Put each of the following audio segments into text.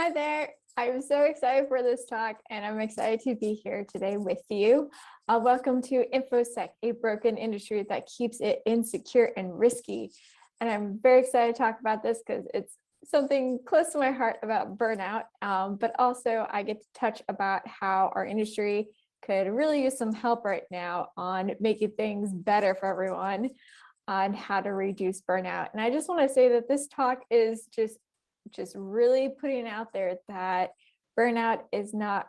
Hi there. I'm so excited for this talk, and I'm excited to be here today with you. Welcome to InfoSec, a broken industry that keeps it insecure and risky. And I'm very excited to talk about this because it's something close to my heart about burnout, but also I get to touch about how our industry could really use some help right now on making things better for everyone on how to reduce burnout. And I just want to say that this talk is just really putting out there that burnout is not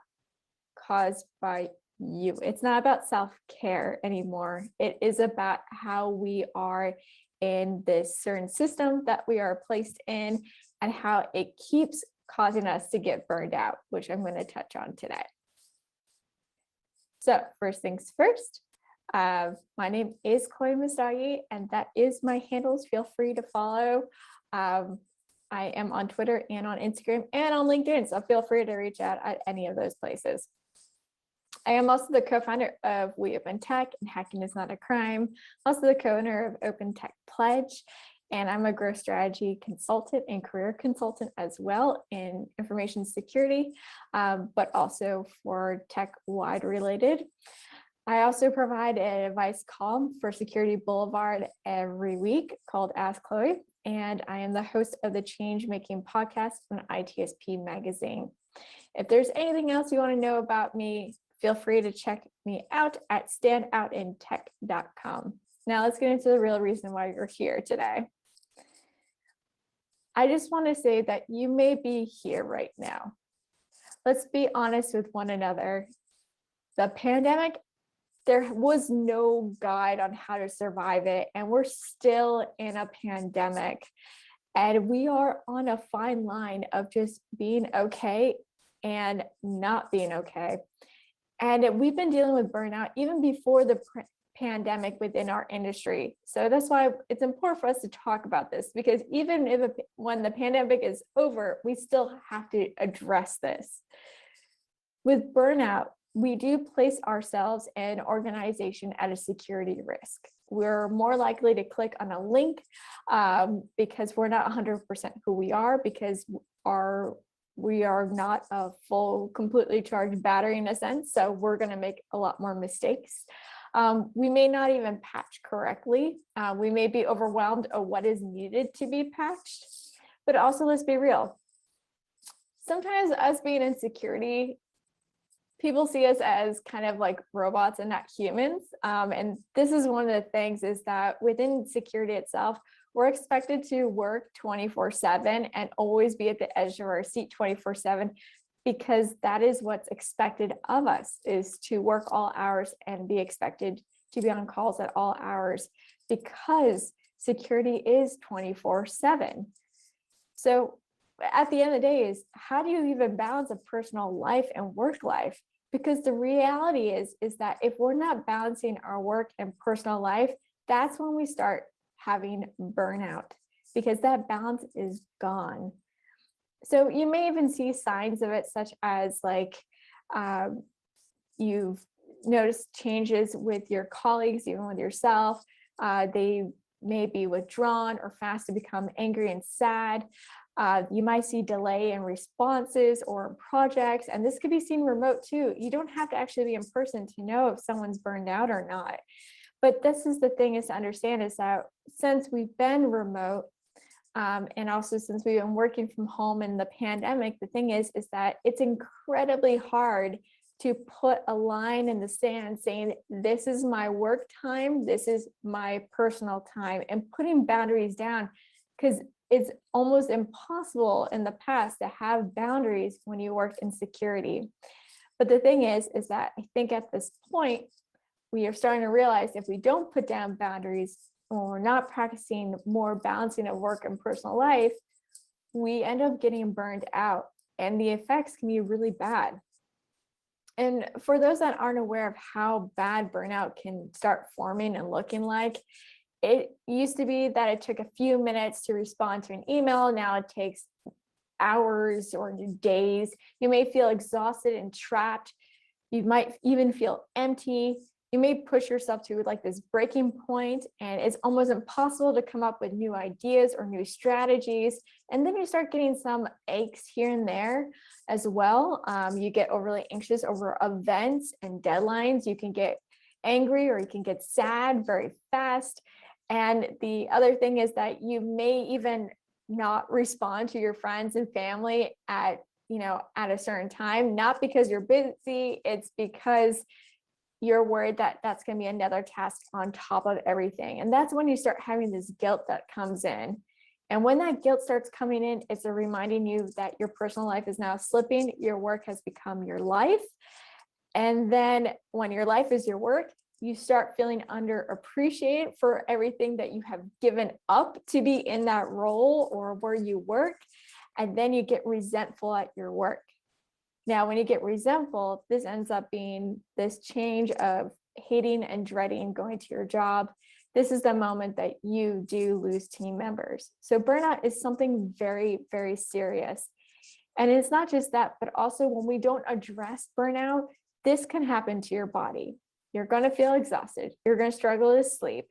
caused by you. It's not about self-care anymore. It is about how we are in this certain system that we are placed in and how it keeps causing us to get burned out, which I'm going to touch on today. So first things first, my name is Chloe Mustagi, and that is my handles. Feel free to follow. I am on Twitter and on Instagram and on LinkedIn, so feel free to reach out at any of those places. I am also the co-founder of We Open Tech and Hacking is Not a Crime, also the co-owner of Open Tech Pledge, and I'm a growth strategy consultant and career consultant as well in information security, but also for tech-wide related. I also provide an advice column for Security Boulevard every week called Ask Chloe, and I am the host of the Change Making podcast on ITSP magazine. If there's anything else you want to know about me, feel free to check me out at standoutintech.com. Now let's get into the real reason why you're here today. I just want to say that you may be here right now. Let's be honest with one another. The pandemic, there was no guide on how to survive it, and we're still in a pandemic, and we are on a fine line of just being okay and not being okay. And we've been dealing with burnout even before the pandemic within our industry. So that's why it's important for us to talk about this, because even if when the pandemic is over, we still have to address this. With burnout, we do place ourselves and organization at a security risk. We're more likely to click on a link because we're not 100% who we are, because we are not a full, completely charged battery in a sense. So we're going to make a lot more mistakes. We may not even patch correctly. We may be overwhelmed of what is needed to be patched. But also, let's be real. Sometimes us being in security, people see us as kind of like robots and not humans. And this is one of the things is that within security itself, we're expected to work 24/7 and always be at the edge of our seat 24/7, because that is what's expected of us, is to work all hours and be expected to be on calls at all hours, because security is 24/7. So at the end of the day is, how do you even balance a personal life and work life? Because the reality is that if we're not balancing our work and personal life, that's when we start having burnout, because that balance is gone. So you may even see signs of it, such as like you've noticed changes with your colleagues, even with yourself. They may be withdrawn or fast to become angry and sad. You might see delay in responses or projects, and this could be seen remote too. You don't have to actually be in person to know if someone's burned out or not. But this is the thing is to understand is that since we've been remote, and also since we've been working from home in the pandemic, the thing is that it's incredibly hard to put a line in the sand saying, this is my work time, this is my personal time, and putting boundaries down, because it's almost impossible in the past to have boundaries when you work in security. But the thing is that I think at this point, we are starting to realize if we don't put down boundaries, or we're not practicing more balancing of work and personal life, we end up getting burned out, and the effects can be really bad. And for those that aren't aware of how bad burnout can start forming and looking like, it used to be that it took a few minutes to respond to an email. Now it takes hours or days. You may feel exhausted and trapped. You might even feel empty. you may push yourself to like this breaking point, and it's almost impossible to come up with new ideas or new strategies. And then you start getting some aches here and there as well. You get overly anxious over events and deadlines. You can get angry or you can get sad very fast. And the other thing is that you may even not respond to your friends and family at a certain time, not because you're busy, it's because you're worried that that's going to be another task on top of everything. And that's when you start having this guilt that comes in. And when that guilt starts coming in, it's a reminding you that your personal life is now slipping, your work has become your life. And then when your life is your work, you start feeling underappreciated for everything that you have given up to be in that role or where you work. And then you get resentful at your work. Now, when you get resentful, this ends up being this change of hating and dreading going to your job. This is the moment that you do lose team members. So burnout is something very, very serious. And it's not just that, but also when we don't address burnout, this can happen to your body. You're going to feel exhausted. You're going to struggle to sleep.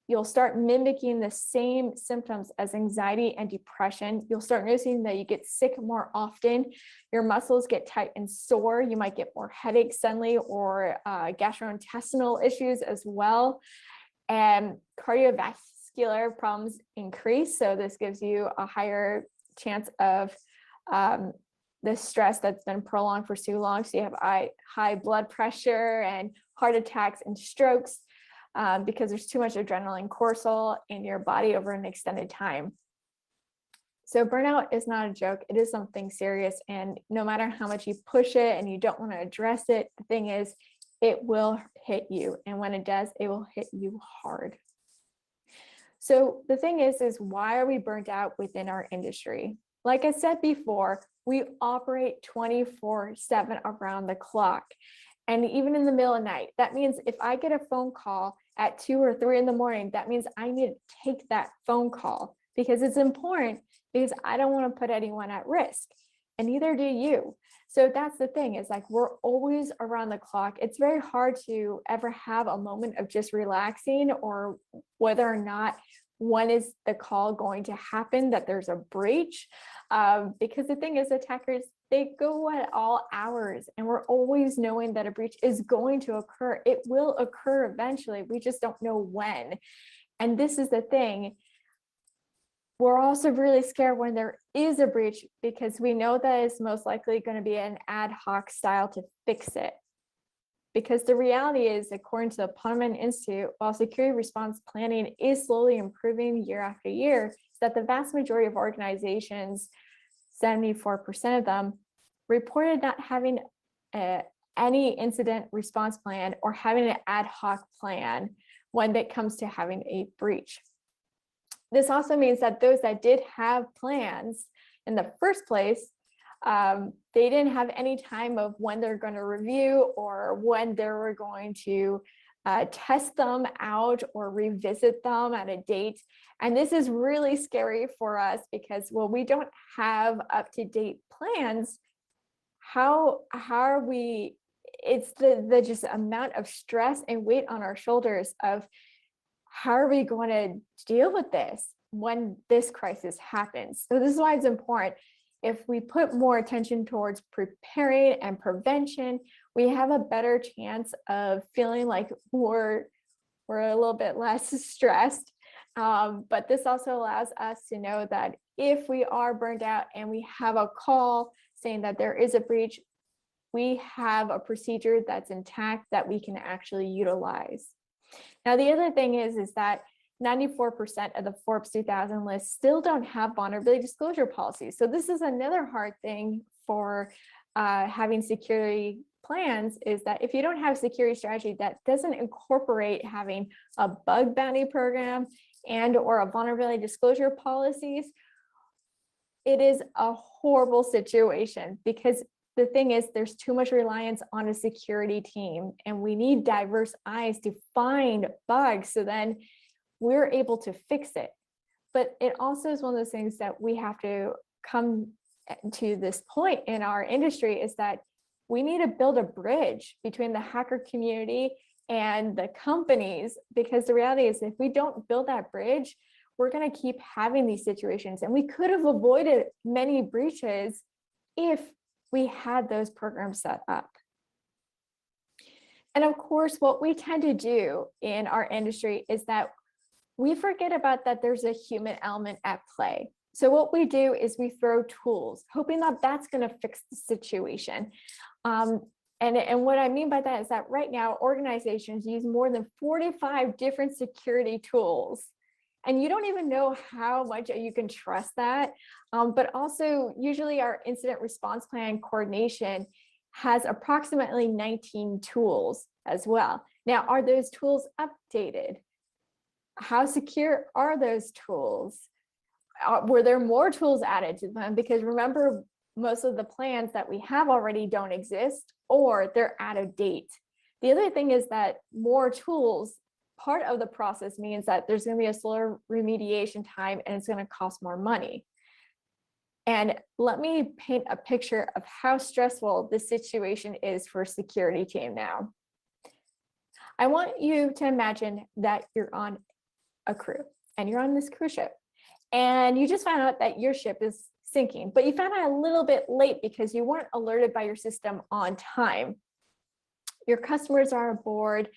You'll start mimicking the same symptoms as anxiety and depression. You'll start noticing that you get sick more often. Your muscles get tight and sore. You might get more headaches suddenly or gastrointestinal issues as well. And cardiovascular problems increase. So this gives you a higher chance of the stress that's been prolonged for too long. So you have high blood pressure and heart attacks and strokes because there's too much adrenaline cortisol in your body over an extended time. So burnout is not a joke. It is something serious. And no matter how much you push it and you don't want to address it, the thing is, it will hit you. And when it does, it will hit you hard. So the thing is why are we burnt out within our industry? Like I said before, we operate 24/7 around the clock. And even in the middle of the night, that means if I get a phone call at 2 or 3 in the morning, that means I need to take that phone call because it's important, because I don't want to put anyone at risk, and neither do you. So that's the thing, is like we're always around the clock. It's very hard to ever have a moment of just relaxing, or whether or not when is the call going to happen that there's a breach, because the thing is, attackers, they go at all hours, and we're always knowing that a breach is going to occur. It will occur eventually. We just don't know when. And this is the thing. We're also really scared when there is a breach, because we know that it's most likely going to be an ad hoc style to fix it. Because the reality is, according to the Ponemon Institute, while security response planning is slowly improving year after year, that the vast majority of organizations, 74% of them, reported not having any incident response plan or having an ad hoc plan when it comes to having a breach. This also means that those that did have plans in the first place, they didn't have any time of when they're going to review or when they were going to test them out or revisit them at a date. And this is really scary for us because, well, we don't have up-to-date plans. How are we? It's the just amount of stress and weight on our shoulders of how are we going to deal with this when this crisis happens? So this is why it's important. If we put more attention towards preparing and prevention, we have a better chance of feeling like we're a little bit less stressed. But this also allows us to know that if we are burned out and we have a call saying that there is a breach, we have a procedure that's intact that we can actually utilize. Now, the other thing is that 94% of the Forbes 2000 list still don't have vulnerability disclosure policies. So this is another hard thing for having security plans, is that if you don't have a security strategy that doesn't incorporate having a bug bounty program and or a vulnerability disclosure policies, it is a horrible situation, because the thing is, there's too much reliance on a security team, and we need diverse eyes to find bugs so then we're able to fix it. But it also is one of those things that we have to come to this point in our industry, is that we need to build a bridge between the hacker community and the companies, because the reality is if we don't build that bridge, we're going to keep having these situations. And we could have avoided many breaches if we had those programs set up. And of course, what we tend to do in our industry is that we forget about that there's a human element at play. So what we do is we throw tools, hoping that that's going to fix the situation. And what I mean by that is that right now, organizations use more than 45 different security tools. And you don't even know how much you can trust that. But also, usually our incident response plan coordination has approximately 19 tools as well. Now, are those tools updated? How secure are those tools? Were there more tools added to them? Because remember, most of the plans that we have already don't exist, or they're out of date. The other thing is that more tools, part of the process means that there's going to be a slower remediation time and it's going to cost more money. And let me paint a picture of how stressful this situation is for a security team now. I want you to imagine that you're on a crew and you're on this cruise ship and you just found out that your ship is sinking, but you found out a little bit late because you weren't alerted by your system on time. Your customers are aboard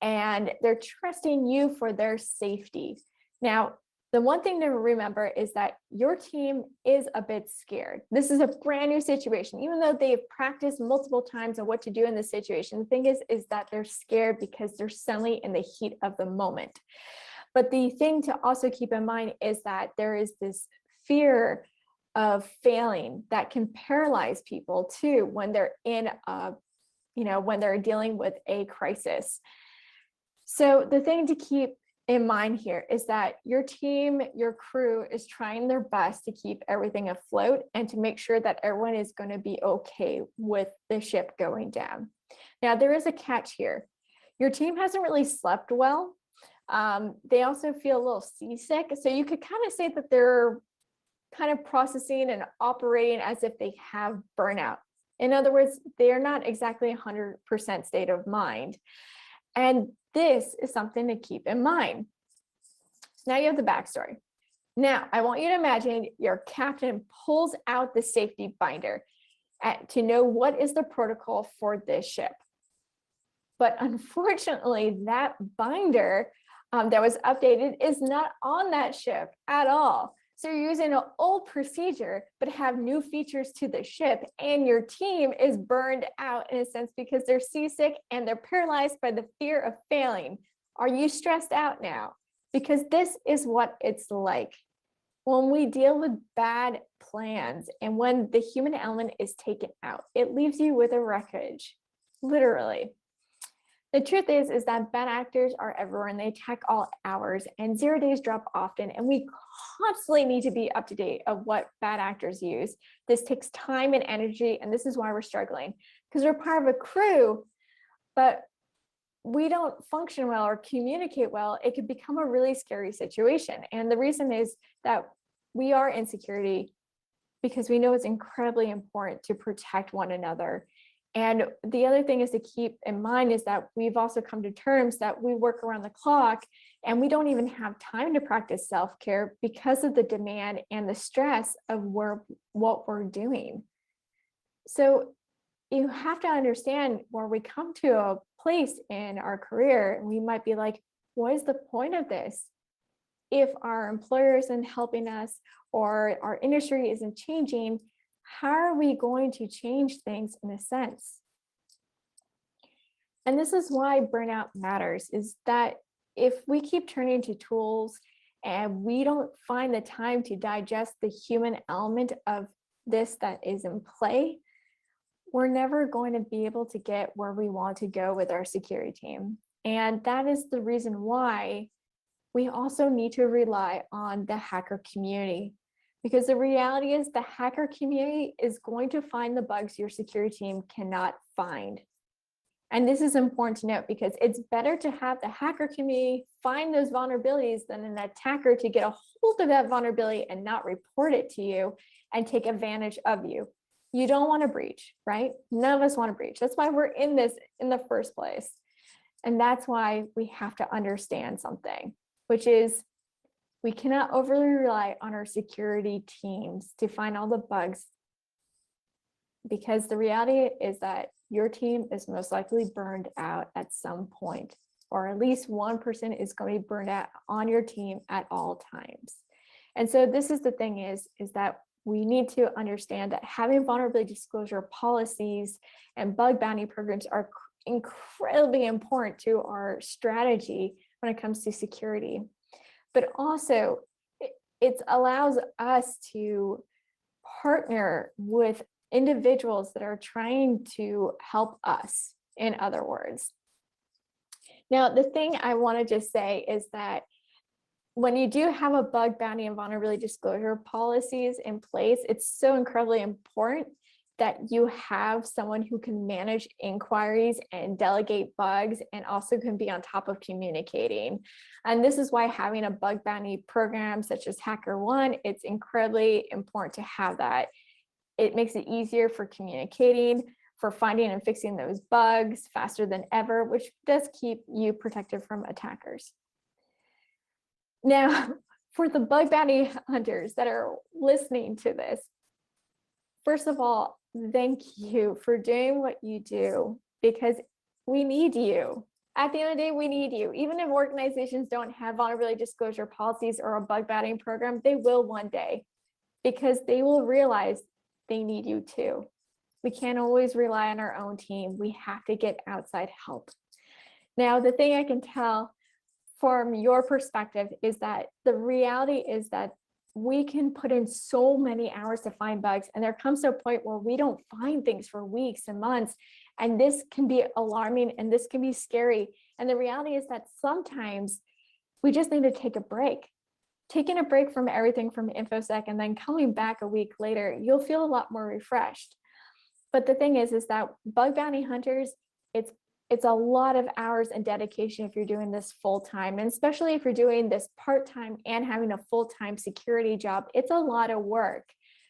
and they're trusting you for their safety. Now, the one thing to remember is that your team is a bit scared. This is a brand new situation, even though they've practiced multiple times on what to do in this situation. The thing is that they're scared because they're suddenly in the heat of the moment. But the thing to also keep in mind is that there is this fear of failing that can paralyze people too when they're in a, when they're dealing with a crisis. So the thing to keep in mind here is that your team, your crew is trying their best to keep everything afloat and to make sure that everyone is going to be okay with the ship going down. Now, there is a catch here. Your team hasn't really slept well. They also feel a little seasick. So you could kind of say that they're kind of processing and operating as if they have burnout. In other words, they're not exactly 100% state of mind. And this is something to keep in mind. Now you have the backstory. Now, I want you to imagine your captain pulls out the safety binder to know what is the protocol for this ship. But unfortunately, that binder that was updated is not on that ship at all. So you're using an old procedure, but have new features to the ship, and your team is burned out in a sense because they're seasick and they're paralyzed by the fear of failing. Are you stressed out now? Because this is what it's like when we deal with bad plans and when the human element is taken out. It leaves you with a wreckage, literally. The truth is that bad actors are everywhere and they attack all hours, and 0 days drop often, and we constantly need to be up to date of what bad actors use. This takes time and energy, and this is why we're struggling, because we're part of a crew, but we don't function well or communicate well. It could become a really scary situation. And the reason is that we are in security because we know it's incredibly important to protect one another. And the other thing is to keep in mind is that we've also come to terms that we work around the clock and we don't even have time to practice self-care because of the demand and the stress of what we're doing. So you have to understand where we come to a place in our career, we might be like, what is the point of this? If our employer isn't helping us or our industry isn't changing, how are we going to change things in a sense? And this is why burnout matters, is that if we keep turning to tools and we don't find the time to digest the human element of this that is in play, we're never going to be able to get where we want to go with our security team. And that is the reason why we also need to rely on the hacker community. Because the reality is the hacker community is going to find the bugs your security team cannot find. And this is important to note because it's better to have the hacker community find those vulnerabilities than an attacker to get a hold of that vulnerability and not report it to you and take advantage of you. You don't want to breach, right? None of us want to breach. That's why we're in this in the first place. And that's why we have to understand something, which is we cannot overly rely on our security teams to find all the bugs, because the reality is that your team is most likely burned out at some point, or at least one person is going to be burned out on your team at all times. And so this is the thing is that we need to understand that having vulnerability disclosure policies and bug bounty programs are incredibly important to our strategy when it comes to security. But also, it allows us to partner with individuals that are trying to help us, in other words. Now, the thing I want to just say is that when you do have a bug bounty and vulnerability disclosure policies in place, it's so incredibly important that you have someone who can manage inquiries and delegate bugs and also can be on top of communicating. And this is why having a bug bounty program such as HackerOne, it's incredibly important to have that. It makes it easier for communicating, for finding and fixing those bugs faster than ever, which does keep you protected from attackers. Now, for the bug bounty hunters that are listening to this, first of all, thank you for doing what you do, because we need you. At the end of the day, we need you. Even if organizations don't have vulnerability disclosure policies or a bug bounty program, they will one day, because they will realize they need you too. We can't always rely on our own team. We have to get outside help. Now, the thing I can tell from your perspective is that the reality is that we can put in so many hours to find bugs, and there comes to a point where we don't find things for weeks and months, and this can be alarming and this can be scary. And the reality is that sometimes we just need to take a break. Taking a break from everything from InfoSec and then coming back a week later, you'll feel a lot more refreshed. But the thing is that bug bounty hunters, it's a lot of hours and dedication if you're doing this full time, and especially if you're doing this part-time and having a full-time security job, it's a lot of work.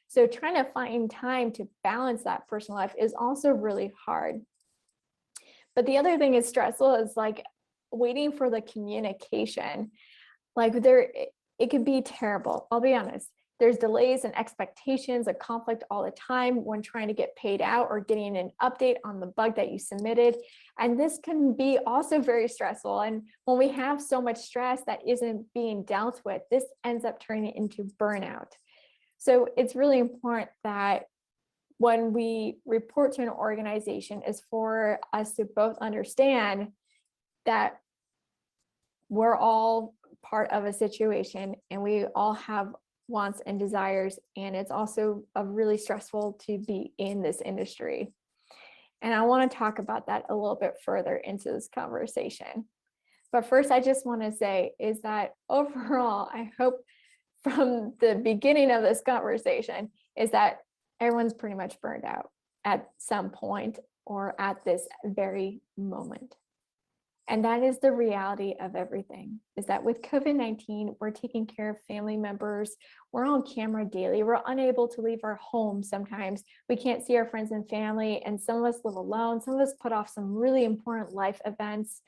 So trying to find time to balance that personal life is also really hard. But the other thing is stressful is like waiting for the communication. Like it could be terrible, I'll be honest. There's delays and expectations, a conflict all the time when trying to get paid out or getting an update on the bug that you submitted. And this can be also very stressful. And when we have so much stress that isn't being dealt with, this ends up turning into burnout. So it's really important that when we report to an organization is for us to both understand that we're all part of a situation and we all have wants and desires, and it's also really stressful to be in this industry. And I want to talk about that a little bit further into this conversation. But first, I just want to say is that overall, I hope from the beginning of this conversation is that everyone's pretty much burned out at some point or at this very moment. And that is the reality of everything, is that with COVID-19, we're taking care of family members. We're on camera daily. We're unable to leave our home sometimes. We can't see our friends and family. And some of us live alone. Some of us put off some really important life events.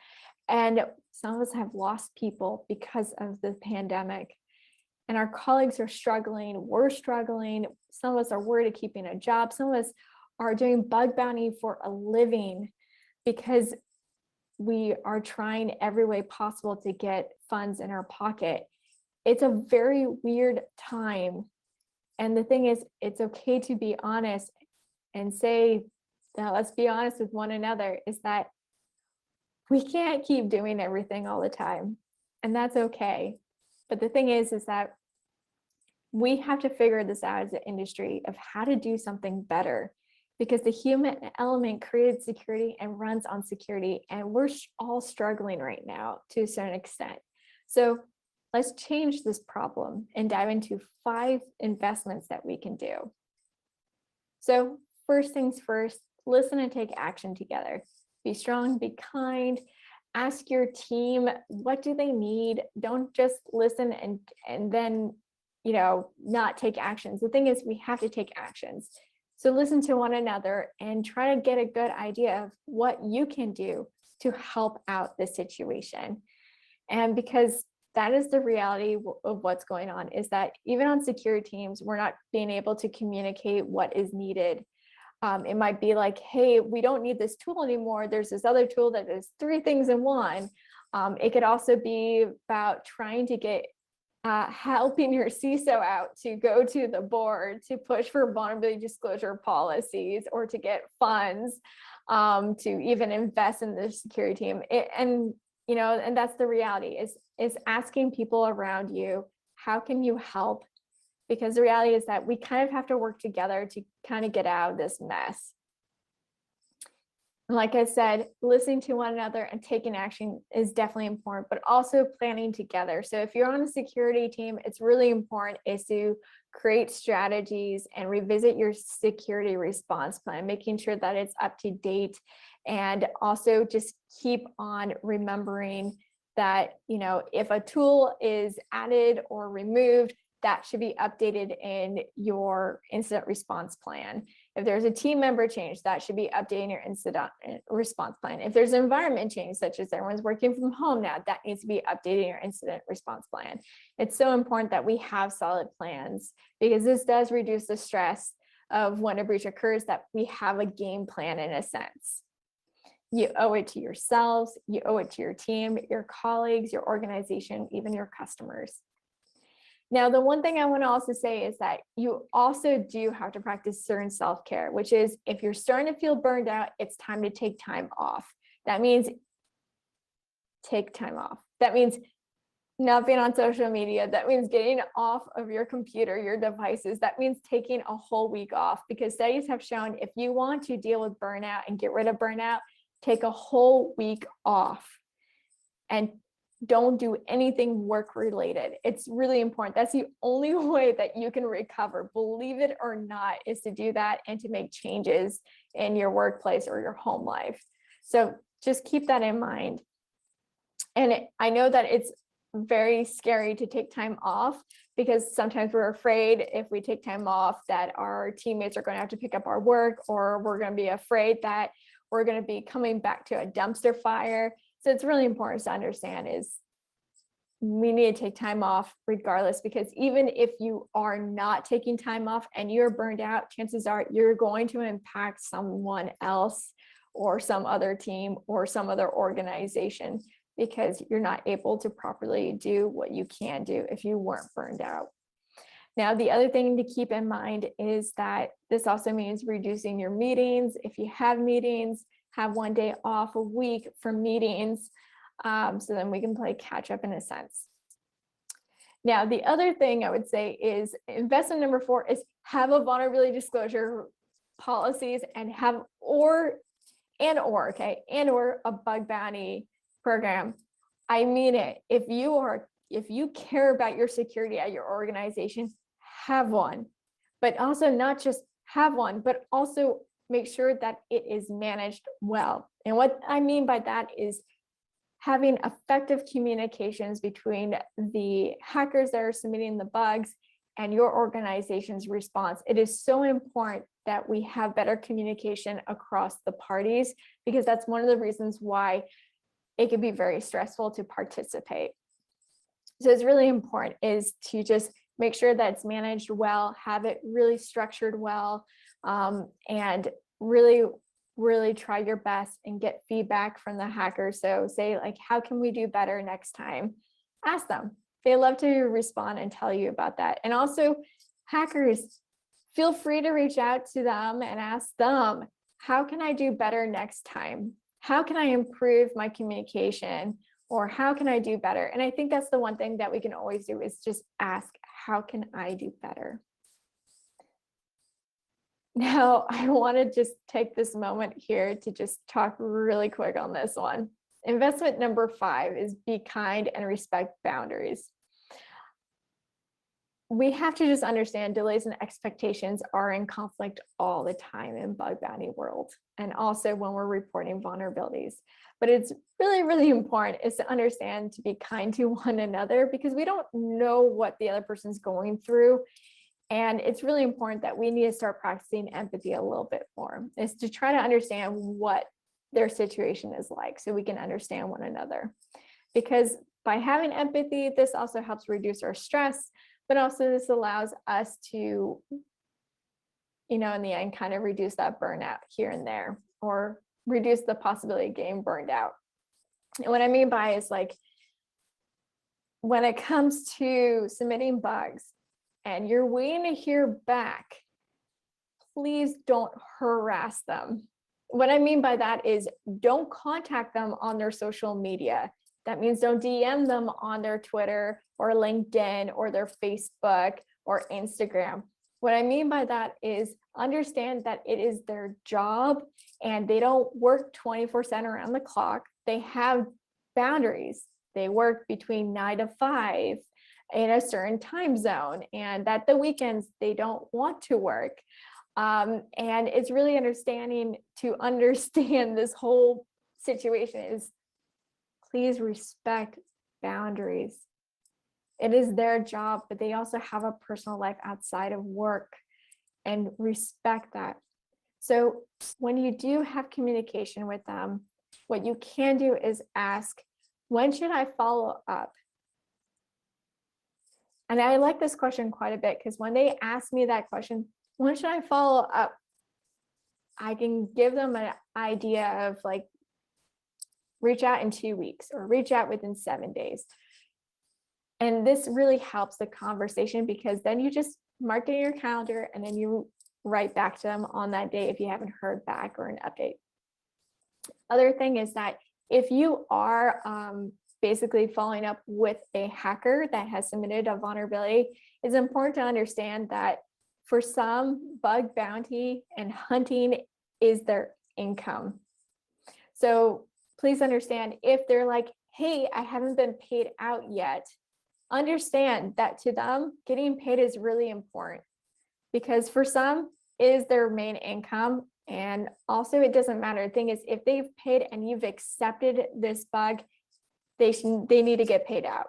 And some of us have lost people because of the pandemic. And our colleagues are struggling. We're struggling. Some of us are worried of keeping a job. Some of us are doing bug bounty for a living because we are trying every way possible to get funds in our pocket. It's a very weird time. And the thing is, it's okay to be honest and say that let's be honest with one another, is that we can't keep doing everything all the time. And that's okay. But the thing is that we have to figure this out as an industry of how to do something better, because the human element created security and runs on security, and we're all struggling right now to a certain extent. So let's change this problem and dive into 5 investments that we can do. So first things first, listen and take action together. Be strong, be kind, ask your team, what do they need? Don't just listen and then, not take actions. The thing is, we have to take actions. So listen to one another and try to get a good idea of what you can do to help out the situation. And because that is the reality of what's going on, is that even on security teams, we're not being able to communicate what is needed. It might be like, hey, we don't need this tool anymore. There's this other tool that does 3 things in one. It could also be about trying to get helping your CISO out to go to the board to push for vulnerability disclosure policies or to get funds to even invest in the security team. And that's the reality, is asking people around you, how can you help? Because the reality is that we kind of have to work together to kind of get out of this mess. And like I said, listening to one another and taking action is definitely important, but also planning together. So if you're on a security team, it's really important is to create strategies and revisit your security response plan, making sure that it's up to date. And also just keep on remembering that, if a tool is added or removed, that should be updated in your incident response plan. If there's a team member change, that should be updating your incident response plan. If there's an environment change, such as everyone's working from home now, that needs to be updating your incident response plan. It's so important that we have solid plans, because this does reduce the stress of when a breach occurs, that we have a game plan in a sense. You owe it to yourselves, you owe it to your team, your colleagues, your organization, even your customers. Now, the one thing I want to also say is that you also do have to practice certain self-care, which is if you're starting to feel burned out, it's time to take time off. That means take time off. That means not being on social media. That means getting off of your computer, your devices. That means taking a whole week off, because studies have shown if you want to deal with burnout and get rid of burnout, take a whole week off and don't do anything work related. It's really important. That's the only way that you can recover, believe it or not, is to do that and to make changes in your workplace or your home life. So just keep that in mind. And I know that it's very scary to take time off, because sometimes we're afraid if we take time off that our teammates are going to have to pick up our work, or we're going to be afraid that we're going to be coming back to a dumpster fire. So it's really important to understand is we need to take time off regardless, because even if you are not taking time off and you're burned out, chances are you're going to impact someone else or some other team or some other organization, because you're not able to properly do what you can do if you weren't burned out. Now, the other thing to keep in mind is that this also means reducing your meetings. If you have meetings, have one day off a week from meetings, so then we can play catch up in a sense. Now, the other thing I would say is investment number 4 is have a vulnerability disclosure policies and or a bug bounty program. I mean it. If you care about your security at your organization, have one, but also not just have one, but also make sure that it is managed well. And what I mean by that is having effective communications between the hackers that are submitting the bugs and your organization's response. It is so important that we have better communication across the parties, because that's one of the reasons why it can be very stressful to participate. So it's really important is to just make sure that it's managed well, have it really structured well, and really try your best and get feedback from the hackers. So say like, how can we do better next time? Ask them. They love to respond and tell you about that. And also hackers, feel free to reach out to them and ask them, how can I do better next time? How can I improve my communication? Or how can I do better? And I think that's the one thing that we can always do is just ask, how can I do better? Now, I want to just take this moment here to just talk really quick on this one. Investment number 5 is be kind and respect boundaries. We have to just understand delays and expectations are in conflict all the time in bug bounty world, and also when we're reporting vulnerabilities. But it's really, really important is to understand to be kind to one another, because we don't know what the other person's going through. And it's really important that we need to start practicing empathy a little bit more, is to try to understand what their situation is like so we can understand one another. Because by having empathy, this also helps reduce our stress, but also this allows us to, in the end, kind of reduce that burnout here and there, or reduce the possibility of getting burned out. And what I mean by is, like, when it comes to submitting bugs and you're waiting to hear back, please don't harass them. What I mean by that is, don't contact them on their social media. That means don't DM them on their Twitter or LinkedIn or their Facebook or Instagram. What I mean by that is, understand that it is their job and they don't work 24/7 around the clock. They have boundaries. They work between 9 to 5 in a certain time zone, and that the weekends they don't want to work. And it's really understanding to understand this whole situation is, please respect boundaries. It is their job, but they also have a personal life outside of work, and respect that. So when you do have communication with them, what you can do is ask, when should I follow up? And I like this question quite a bit, because when they ask me that question, when should I follow up? I can give them an idea of, like, reach out in 2 weeks or reach out within 7 days. And this really helps the conversation, because then you just mark it in your calendar and then you write back to them on that day if you haven't heard back or an update. Other thing is that if you are basically following up with a hacker that has submitted a vulnerability, it's important to understand that for some, bug bounty and hunting is their income. So please understand, if they're like, hey, I haven't been paid out yet, understand that to them, getting paid is really important, because for some, it is their main income. And also, it doesn't matter. The thing is, if they've paid and you've accepted this bug, they need to get paid out.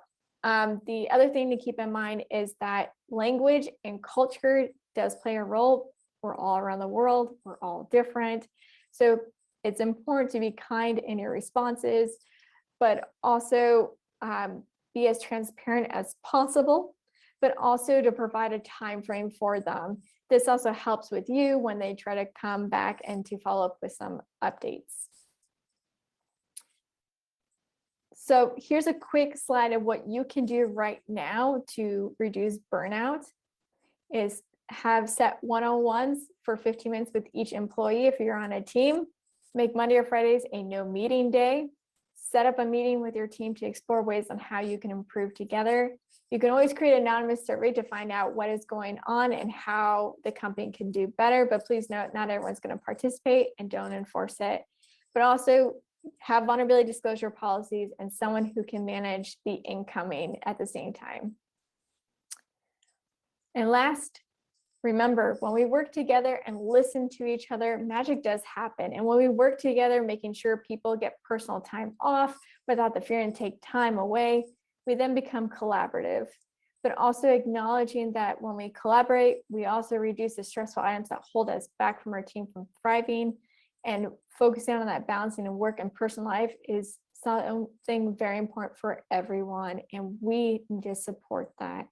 The other thing to keep in mind is that language and culture does play a role. We're all around the world. We're all different. So it's important to be kind in your responses, but also be as transparent as possible, but also to provide a time frame for them. This also helps with you when they try to come back and to follow up with some updates. So here's a quick slide of what you can do right now to reduce burnout. Is have set one-on-ones for 15 minutes with each employee if you're on a team. Make Monday or Fridays a no meeting day. Set up a meeting with your team to explore ways on how you can improve together. You can always create an anonymous survey to find out what is going on and how the company can do better. But please note, not everyone's going to participate, and don't enforce it. But also have vulnerability disclosure policies and someone who can manage the incoming at the same time. And last, remember, when we work together and listen to each other, magic does happen. And when we work together, making sure people get personal time off without the fear and take time away, we then become collaborative. But also acknowledging that when we collaborate, we also reduce the stressful items that hold us back from our team from thriving. And focusing on that balancing of work and personal life is something very important for everyone. And we need to support that.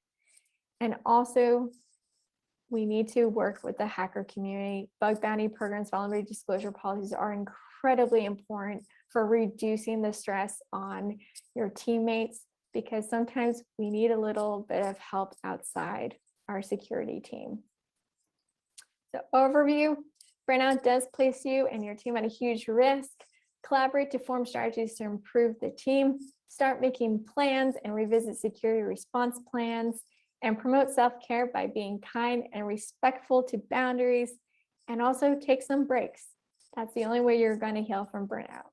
And also, we need to work with the hacker community. Bug bounty programs, vulnerability disclosure policies are incredibly important for reducing the stress on your teammates, because sometimes we need a little bit of help outside our security team. So overview, burnout does place you and your team at a huge risk. Collaborate to form strategies to improve the team. Start making plans and revisit security response plans. And promote self-care by being kind and respectful to boundaries, and also take some breaks. That's the only way you're going to heal from burnout.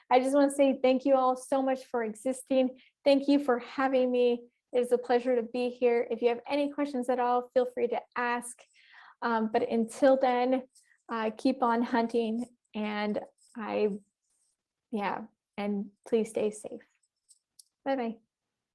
I just want to say thank you all so much for existing. Thank you for having me. It is a pleasure to be here. If you have any questions at all, feel free to ask. But until then, keep on hunting, and and please stay safe. Bye-bye.